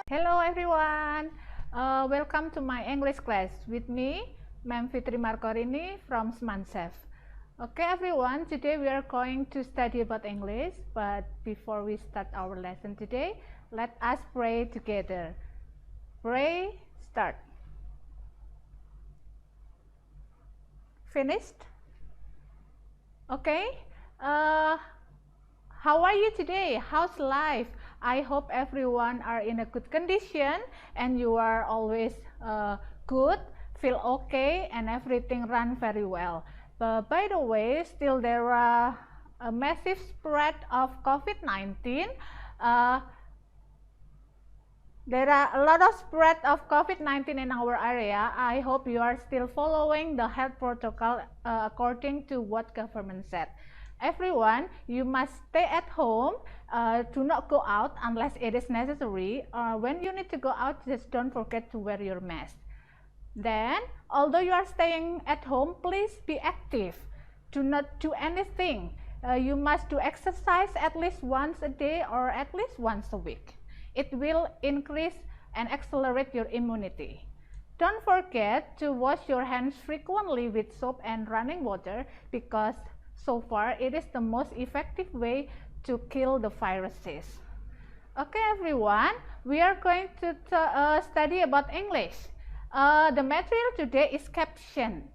Hello everyone, welcome to my English class with me, Ma'am Fitri Markorini from Smansef. Okay everyone, today we are going to study about English, but before we start our lesson today, let us pray together. Pray, start. Finished? Okay. Uh, How are you today? How's life? I hope everyone are in a good condition and you are always good, feel okay, and everything run very well. But by the way, still there are a massive spread of COVID-19. There are a lot of spread of COVID-19 in our area. I hope you are still following the health protocol according to what government said. Everyone, you must stay at home. Do not go out unless it is necessary. When you need to go out, just don't forget to wear your mask. Then, although you are staying at home, please be active. Do not do anything. You must do exercise at least once a day or at least once a week. It will increase and accelerate your immunity. Don't forget to wash your hands frequently with soap and running water because so far it is the most effective way to kill the viruses. Okay everyone, we are going to study about English. The material today is Caption.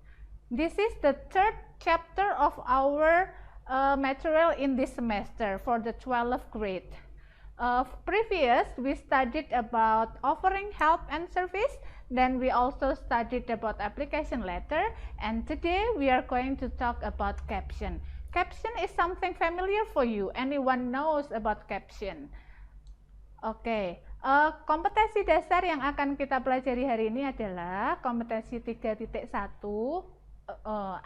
This is the third chapter of our material in this semester for the 12th grade. Previous, we studied about offering help and service. Then we also studied about application letter. And today we are going to talk about caption. Caption is something familiar for you. Anyone knows about caption? Oke, kompetensi dasar yang akan kita pelajari hari ini adalah kompetensi 3.1.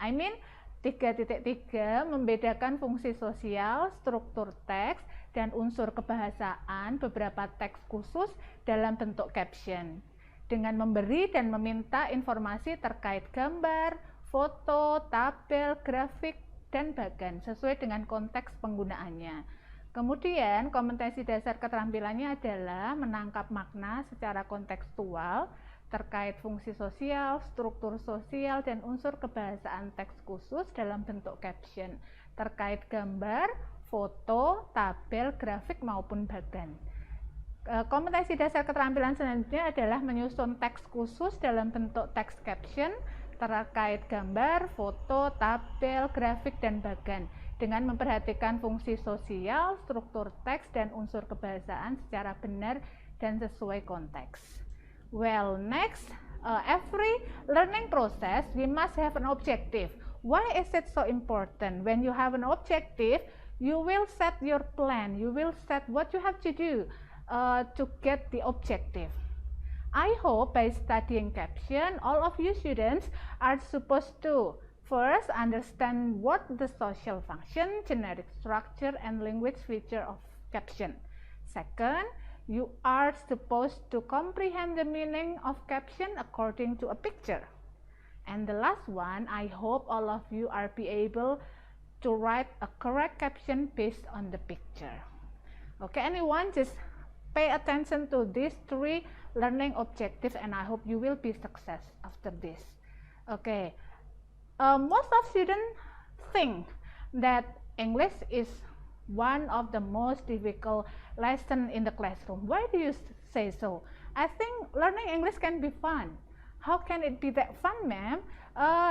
I mean 3.3 membedakan fungsi sosial, struktur teks, dan unsur kebahasaan beberapa teks khusus dalam bentuk caption dengan memberi dan meminta informasi terkait gambar, foto, tabel, grafik, dan bagan sesuai dengan konteks penggunaannya. Kemudian kompetensi dasar keterampilannya adalah menangkap makna secara kontekstual terkait fungsi sosial, struktur sosial, dan unsur kebahasaan teks khusus dalam bentuk caption terkait gambar, foto, tabel, grafik, maupun bagan. Kompetensi dasar keterampilan selanjutnya adalah menyusun teks khusus dalam bentuk teks caption terkait gambar, foto, tabel, grafik, dan bagan dengan memperhatikan fungsi sosial, struktur teks, dan unsur kebahasaan secara benar dan sesuai konteks. Well, next, every learning process, we must have an objective. Why is it so important? When you have an objective, you will set your plan. You will set what you have to do to get the objective. I hope by studying caption, all of you students are supposed to first understand what the social function, generic structure, and language feature of caption. Second, you are supposed to comprehend the meaning of caption according to a picture. And the last one, I hope all of you are be able to write a correct caption based on the picture. Okay, anyone just pay attention to these three learning objectives and I hope you will be success after this. Okay, most of students think that English is one of the most difficult lesson in the classroom. Why do you say so? I think learning English can be fun. How can it be that fun, ma'am?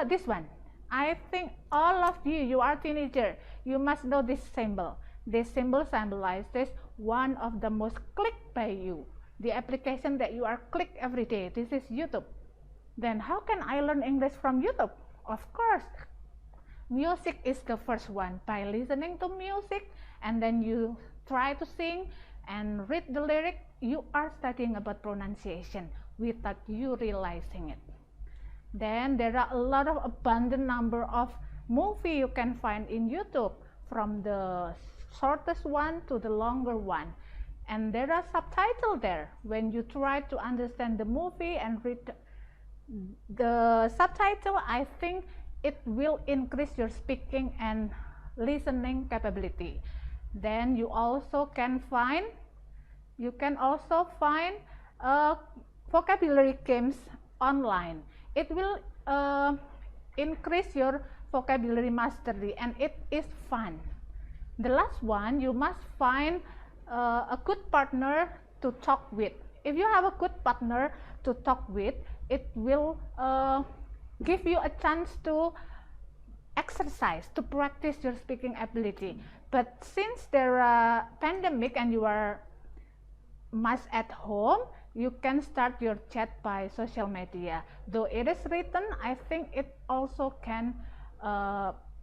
This one. I think all of you, you are teenager, you must know this symbol. This symbol symbolizes one of the most clicked by you. The application that you are click every day. This is YouTube. Then how can I learn English from YouTube? Of course, music is the first one. By listening to music and then you try to sing and read the lyric, you are studying about pronunciation without you realizing it. Then there are a lot of abundant number of movie you can find in YouTube, from the shortest one to the longer one. And there are subtitles there. When you try to understand the movie and read the subtitle, I think it will increase your speaking and listening capability. Then you can also find uh, vocabulary games online. It will increase your vocabulary mastery, and it is fun. The last one, you must find a good partner to talk with. If you have a good partner to talk with, it will give you a chance to exercise, to practice your speaking ability. But since there are pandemic and you are much at home, you can start your chat by social media. Though it is written, I think it also can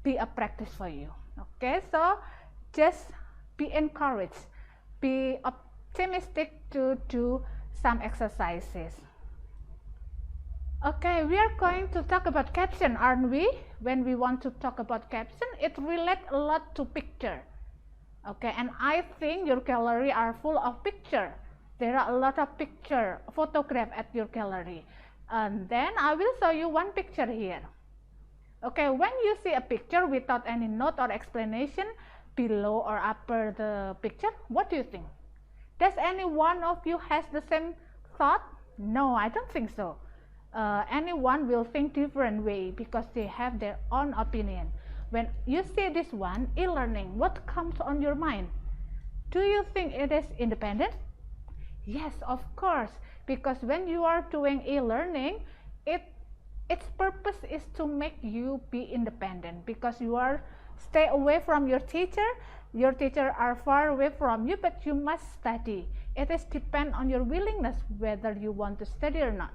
be a practice for you. Okay, so just be encouraged, be optimistic to do some exercises. Okay, we are going to talk about caption, aren't we? When we want to talk about caption, it relates a lot to picture. Okay, and I think your gallery are full of picture. There are a lot of picture, photograph at your gallery. And then I will show you one picture here. Okay, when you see a picture without any note or explanation below or upper the picture, what do you think? Does any one of you has the same thought? No, I don't think so. Anyone will think different way because they have their own opinion. When you see this one, e-learning, what comes on your mind? Do you think it is independent? Yes, of course, because when you are doing e-learning, its purpose is to make you be independent, because you are stay away from your teacher are far away from you, but you must study. It is depend on your willingness whether you want to study or not.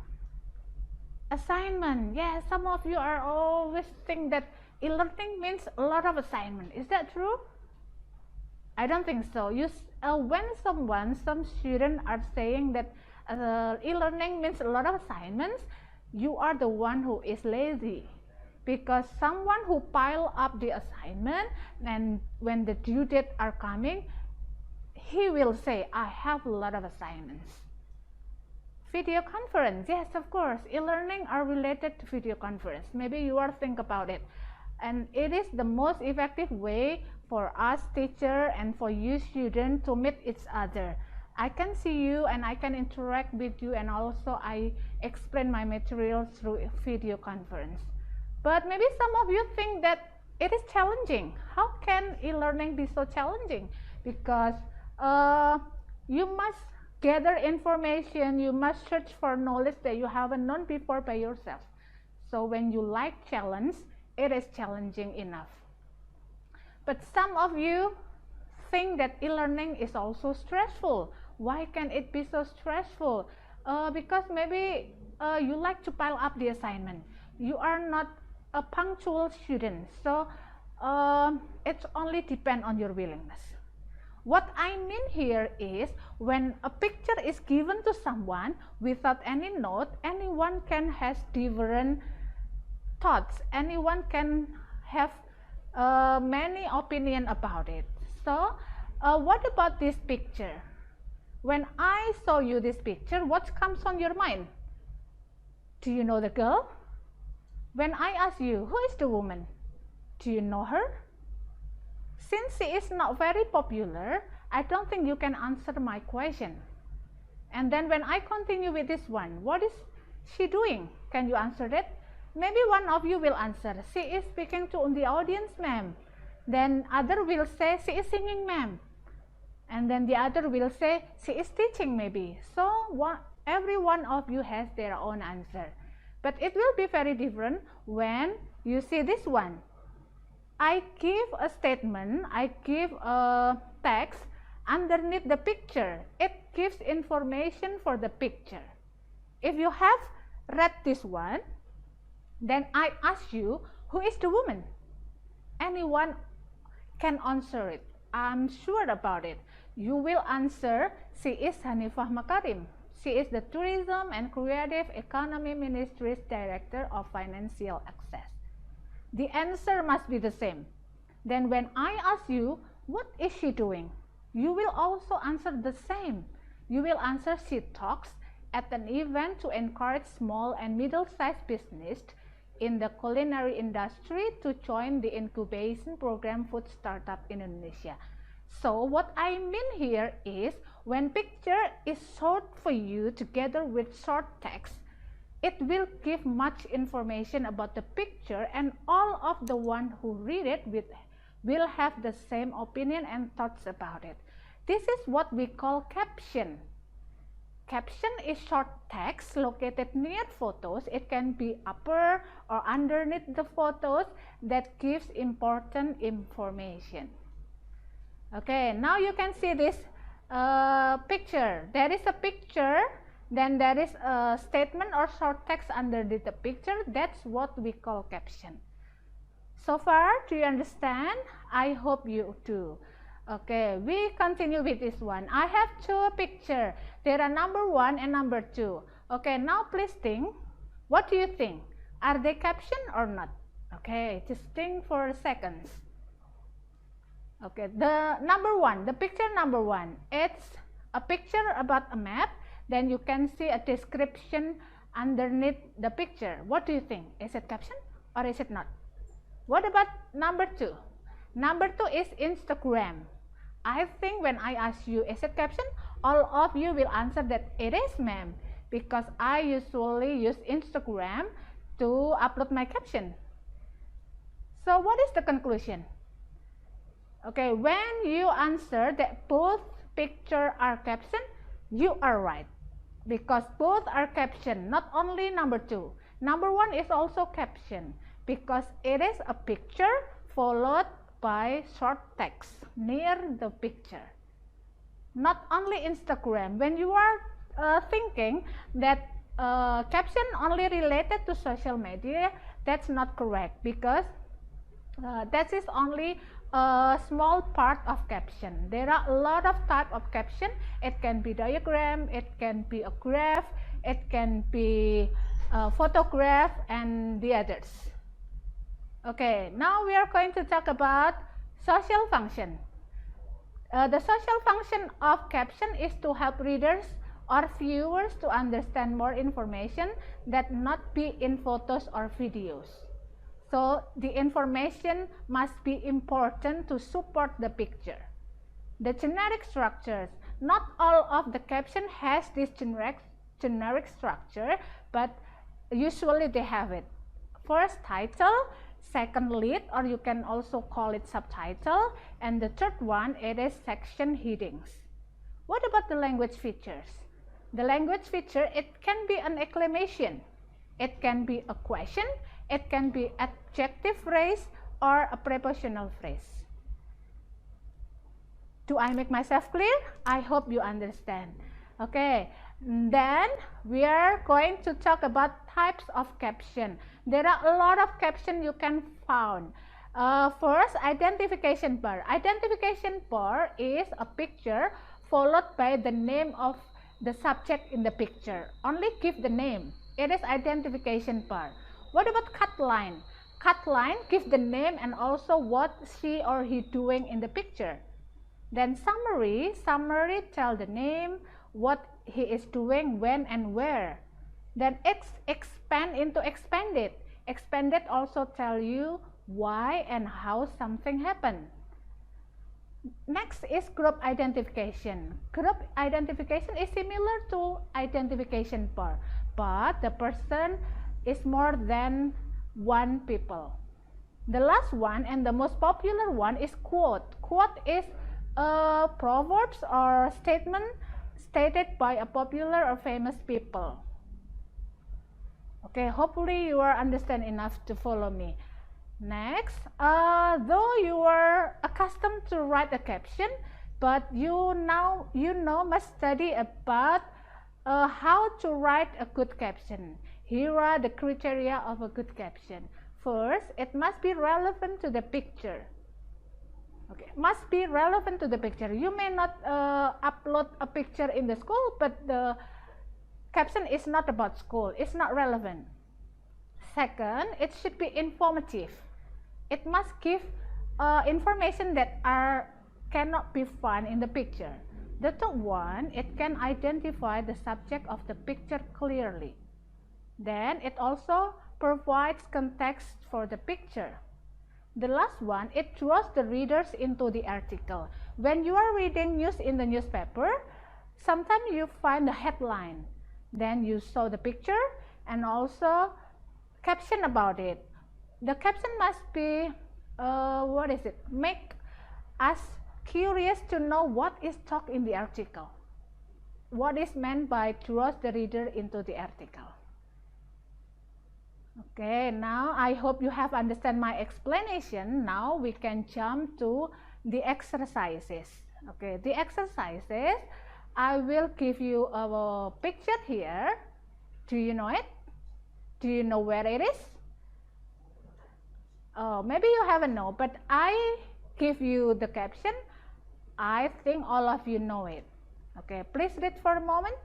Assignment, yes, some of you are always think that e-learning means a lot of assignment. Is that true? I don't think so. When some students are saying that e-learning means a lot of assignments, you are the one who is lazy, because someone who pile up the assignment, and when the due date are coming, he will say, I have a lot of assignments. Video conference, yes, of course, e-learning are related to video conference. Maybe you are think about it, and it is the most effective way for us teacher and for you student to meet each other. I can see you and I can interact with you, and also I explain my material through a video conference. But maybe some of you think that it is challenging. How can e-learning be so challenging? Because you must gather information, you must search for knowledge that you haven't known before by yourself. So when you like challenge, it is challenging enough. But some of you think that e-learning is also stressful. Why can it be so stressful? Because maybe you like to pile up the assignment. You are not a punctual student, so it only depends on your willingness. What I mean here is, when a picture is given to someone without any note, anyone can have different thoughts. Anyone can have many opinions about it. So what about this picture? When I show you this picture, what comes on your mind? Do you know the girl? When I ask you, who is the woman? Do you know her? Since she is not very popular, I don't think you can answer my question. And then when I continue with this one, what is she doing? Can you answer that? Maybe one of you will answer, she is speaking to the audience, ma'am. Then other will say, she is singing, ma'am. And then the other will say, she is teaching, maybe. So every one of you has their own answer. But it will be very different when you see this one. I give a statement, I give a text underneath the picture. It gives information for the picture. If you have read this one, then I ask you, who is the woman? Anyone can answer it. I'm sure about it. You will answer, she is Hanifah Makarim. She is the Tourism and Creative Economy Ministry's Director of Financial Access. The answer must be the same. Then when I ask you, what is she doing? You will also answer the same. You will answer, she talks at an event to encourage small and middle-sized business in the culinary industry to join the incubation program Food Startup in Indonesia. So what I mean here is, When picture is short for you together with short text, it will give much information about the picture, and all of the one who read it will have the same opinion and thoughts about it. This is what we call caption. Caption is short text located near photos. It can be upper or underneath the photos that gives important information. Okay, now you can see this picture. There is a picture, then there is a statement or short text underneath the picture. That's what we call caption. So far, do you understand? I hope you do. Okay, we continue with this one. I have two pictures. There are number 1 and number 2. Okay, now please think. What do you think? Are they caption or not? Okay, just think for seconds. Okay, the number 1, the picture number 1, it's a picture about a map. Then you can see a description underneath the picture. What do you think? Is it caption or is it not? What about number 2? Number 2 is Instagram. I think when I ask you, is it caption? All of you will answer that it is, ma'am, because I usually use Instagram to upload my caption. So what is the conclusion? Okay, when you answer that both pictures are caption, you are right, because both are caption, not only number 2. Number 1 is also caption because it is a picture followed by short text near the picture. Not only Instagram. When you are thinking that caption only related to social media, that's not correct, because that is only a small part of caption. There are a lot of type of caption. It can be diagram, it can be a graph, it can be a photograph, and the others. Okay, now we are going to talk about social function. The social function of caption is to help readers or viewers to understand more information that not be in photos or videos. So the information must be important to support the picture. The generic structures. Not all of the caption has this generic structure, but usually they have it. First, title. Second, lead, or you can also call it subtitle, and the third one, it is section headings. What about the language features? The language feature, it can be an exclamation, it can be a question, it can be adjective phrase or a prepositional phrase. Do I make myself clear? I hope you understand. Okay, then we are going to talk about types of caption. There are a lot of caption you can find. First, identification bar. Identification bar is a picture followed by the name of the subject in the picture. Only give the name. It is identification bar. What about cut line? Cut line give the name and also what she or he doing in the picture. Then summary. Summary tell the name, what he is doing, when and where. Then expand into expanded. Expanded also tell you why and how something happened. Next is group identification. Group identification is similar to identification bar, but the person is more than one people. The last one and the most popular one is quote. Quote is a proverbs or statement stated by a popular or famous people. Okay, hopefully you are understand enough to follow me. Next, though you are accustomed to write a caption, but you must study about how to write a good caption. Here are the criteria of a good caption. First, it must be relevant to the picture. Okay, must be relevant to the picture. You may not upload a picture in the school, but the caption is not about school. It's not relevant. Second, it should be informative. It must give information that cannot be found in the picture. The third one, it can identify the subject of the picture clearly. Then it also provides context for the picture. The last one, it draws the readers into the article. When you are reading news in the newspaper, sometimes you find the headline, then you saw the picture and also caption about it. The caption must be, make us curious to know what is talked in the article. What is meant by draws the reader into the article. Okay, now I hope you have understand my explanation. Now we can jump to the exercises. Okay, the exercises, I will give you a picture here. Do you know it? Do you know where it is? Oh, maybe you haven't know, but I give you the caption. I think all of you know it. Okay, please read for a moment.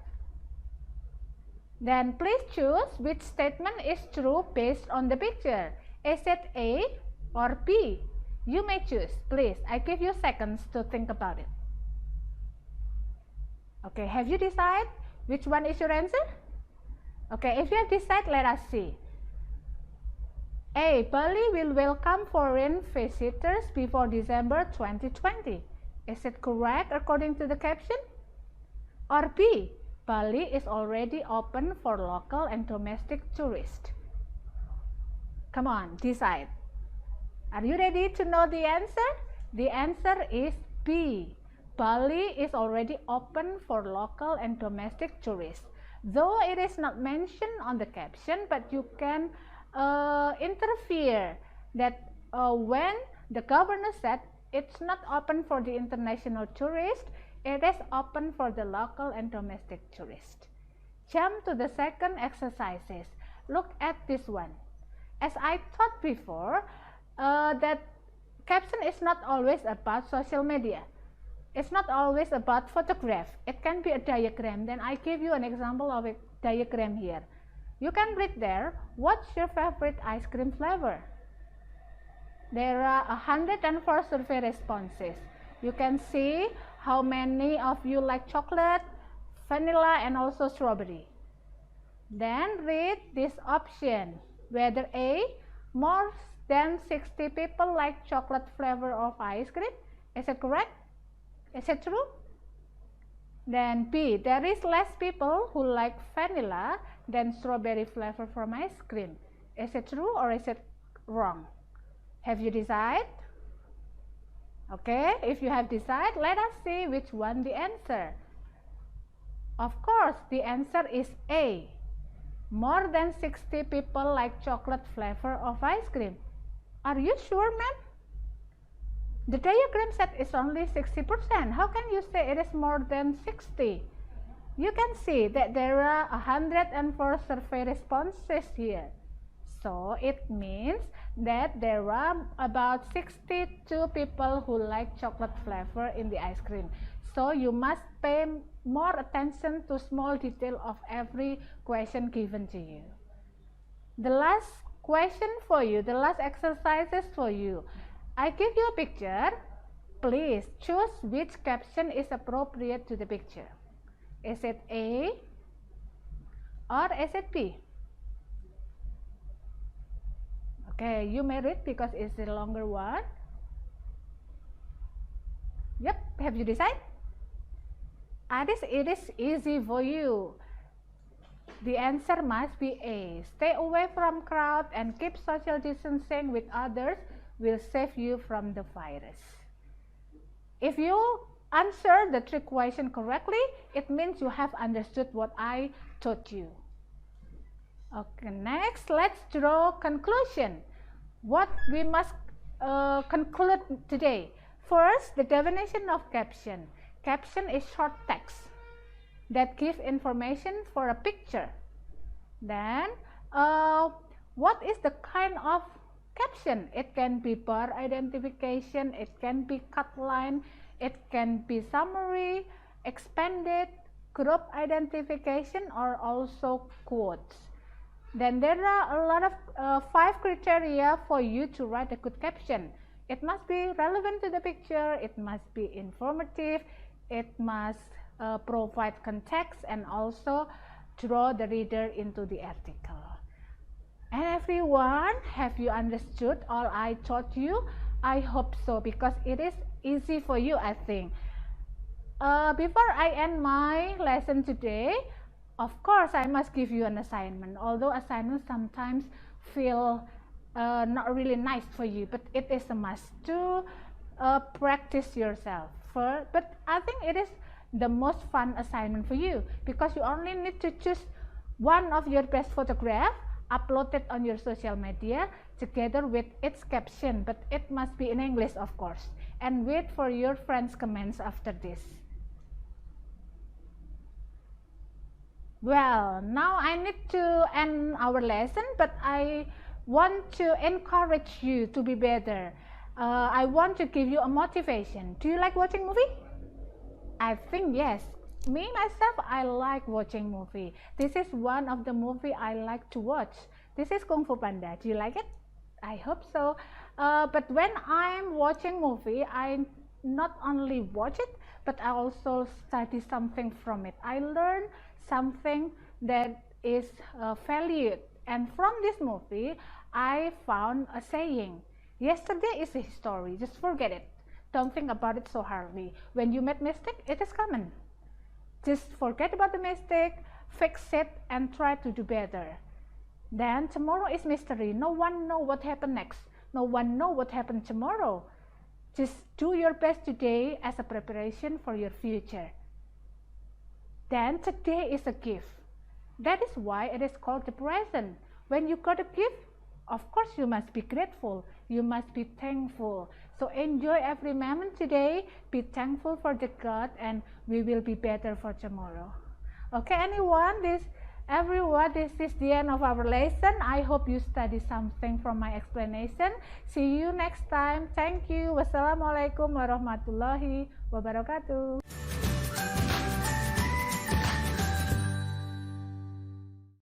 Then please choose which statement is true based on the picture. Is it A or B? You may choose. Please, I give you seconds to think about it. Okay, have you decided which one is your answer? Okay, if you have decided, let us see. A. Bali will welcome foreign visitors before December 2020. Is it correct according to the caption? Or B. Bali is already open for local and domestic tourists. Come on, decide. Are you ready to know the answer? The answer is B. Bali is already open for local and domestic tourists. Though it is not mentioned on the caption, but you can interfere that when the governor said it's not open for the international tourists, it is open for the local and domestic tourists. Jump to the second exercises. Look at this one. As I thought before, that caption is not always about social media. It's not always about photograph. It can be a diagram. Then I give you an example of a diagram here. You can read there, what's your favorite ice cream flavor? There are 104 survey responses. You can see how many of you like chocolate, vanilla, and also strawberry. Then read this option, whether A, more than 60 people like chocolate flavor of ice cream. Is it correct? Is it true? Then B, there is less people who like vanilla than strawberry flavor from ice cream. Is it true or is it wrong? Have you decided? Okay, if you have decided, let us see which one the answer. Of course, the answer is A. More than 60 people like chocolate flavor of ice cream. Are you sure, ma'am? The diagram said it's only 60%. How can you say it is more than 60? You can see that there are 104 survey responses here. So it means that there are about 62 people who like chocolate flavor in the ice cream. So you must pay more attention to small detail of every question given to you. The last question for you, the last exercises for you. I give you a picture. Please choose which caption is appropriate to the picture. Is it A or is it B? Okay, you may read because it's a longer one. Yep, have you decided? It is easy for you. The answer must be A. Stay away from crowd and keep social distancing with others will save you from the virus. If you answer the trick question correctly, it means you have understood what I taught you. Okay, next, let's draw conclusion. What we must conclude today. First, the definition of caption. Caption is short text that gives information for a picture. Then, what is the kind of caption? It can be bar identification, it can be cut line, it can be summary, expanded, group identification, or also quotes. Then there are a lot of 5 criteria for you to write a good caption. It must be relevant to the picture, it must be informative, it must provide context and also draw the reader into the article. And everyone, have you understood all I taught you? I hope so, because it is easy for you, I think. Before I end my lesson today, of course, I must give you an assignment. Although assignments sometimes feel not really nice for you, but it is a must to practice yourself. But I think it is the most fun assignment for you because you only need to choose one of your best photograph, upload it on your social media together with its caption, but it must be in English, of course, and wait for your friends' comments after this. Well, now I need to end our lesson, but I want to encourage you to be better. I want to give you a motivation. Do you like watching movie? I think yes. Me myself, I like watching movie. This is one of the movie I like to watch. This is Kung Fu Panda. Do you like it? I hope so. But when I'm watching movie, I not only watch it, but I also study something from it. I learn something that is valued. And from this movie, I found a saying. Yesterday is a history. Just forget it. Don't think about it so hardly. When you make mistake, it is common. Just forget about the mistake, fix it, and try to do better. Then tomorrow is mystery. No one knows what happened next. No one knows what happened tomorrow. Just do your best today as a preparation for your future. Then today is a gift. That is why it is called the present. When you got a gift, of course you must be grateful. You must be thankful. So enjoy every moment today. Be thankful for the God, and we will be better for tomorrow. Okay, everyone, this is the end of our lesson. I hope you study something from my explanation. See you next time. Thank you. Wassalamualaikum warahmatullahi wabarakatuh.